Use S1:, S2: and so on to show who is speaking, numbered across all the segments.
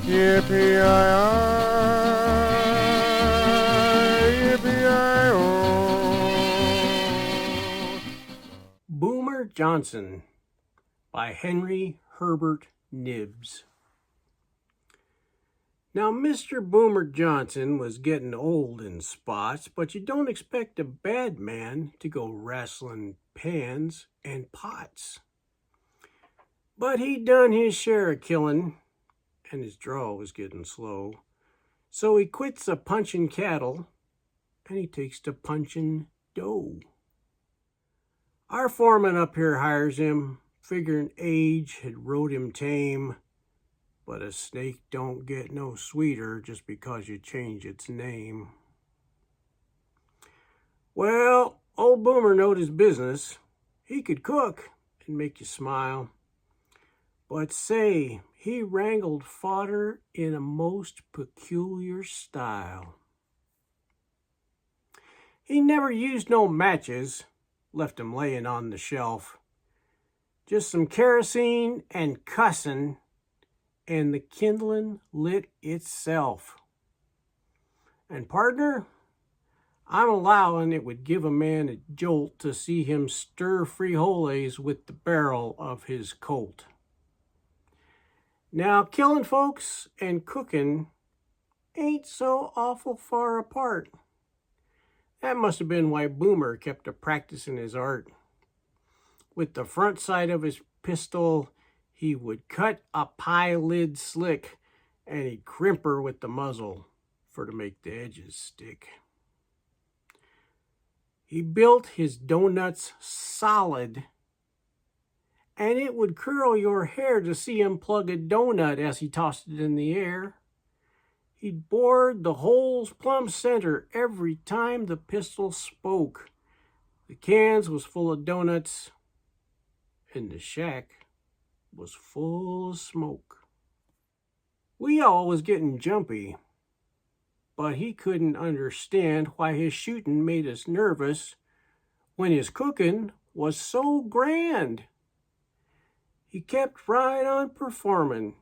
S1: Yippee-yi-yi, yippee-yi-oh.
S2: Boomer Johnson by Henry Herbert Knibbs. Now, Mr. Boomer Johnson was getting old in spots, but you don't expect a bad man to go wrestling pans and pots. But he done his share of killing, and his draw was getting slow. So he quits a punching cattle, and he takes to punching dough. Our foreman up here hires him, figuring age had rode him tame, but a snake don't get no sweeter just because you change its name. Well, old Boomer knowed his business. He could cook and make you smile. But say, he wrangled fodder in a most peculiar style. He never used no matches, left 'em laying on the shelf. Just some kerosene and cussin', and the kindlin' lit itself. And partner, I'm allowin' it would give a man a jolt to see him stir frijoles with the barrel of his Colt. Now, killin' folks and cookin' ain't so awful far apart. That must have been why Boomer kept a-practicin' his art. With the front side of his pistol, he would cut a pie lid slick, and he'd crimp her with the muzzle for to make the edges stick. He built his doughnuts solid, and it would curl your hair to see him plug a donut as he tossed it in the air. He'd bored the holes plumb center every time the pistol spoke. The cans was full of doughnuts, and the shack was full of smoke. We all was getting jumpy, but he couldn't understand why his shooting made us nervous when his cooking was so grand. He kept right on performing,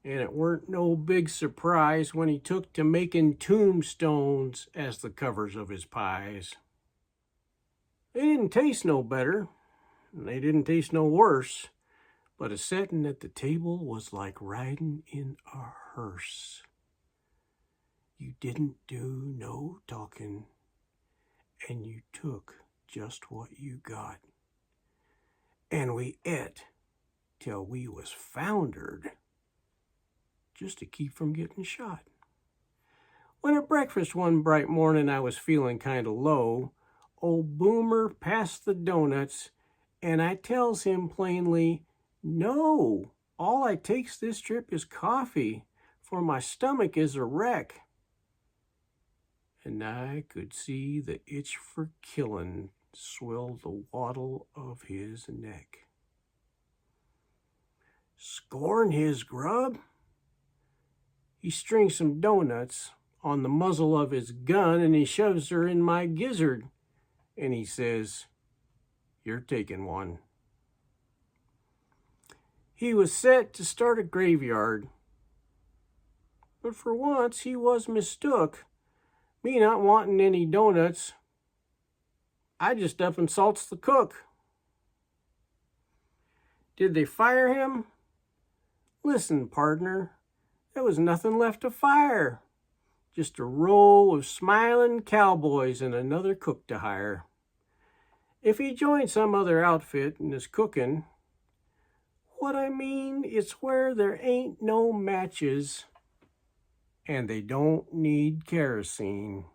S2: and it weren't no big surprise when he took to making tombstones as the covers of his pies. They didn't taste no better, and they didn't taste no worse, but a settin' at the table was like riding in a hearse. You didn't do no talking, and you took just what you got. And we et till we was foundered, just to keep from getting shot. When at breakfast one bright morning I was feeling kind of low, old Boomer passed the doughnuts, and I tells him plainly, no, all I takes this trip is coffee, for my stomach is a wreck. And I could see the itch for killin' swell the waddle of his neck. Scorn his grub? He strings some doughnuts on the muzzle of his gun, and he shoves her in my gizzard, and he says, you're taking one. He was set to start a graveyard, but for once he was mistook. Me not wanting any doughnuts, I just up and salts the cook. Did they fire him? Listen, partner, there was nothing left to fire. Just a row of smiling cowboys and another cook to hire. If he joined some other outfit and is cooking, what I mean is where there ain't no matches and they don't need kerosene.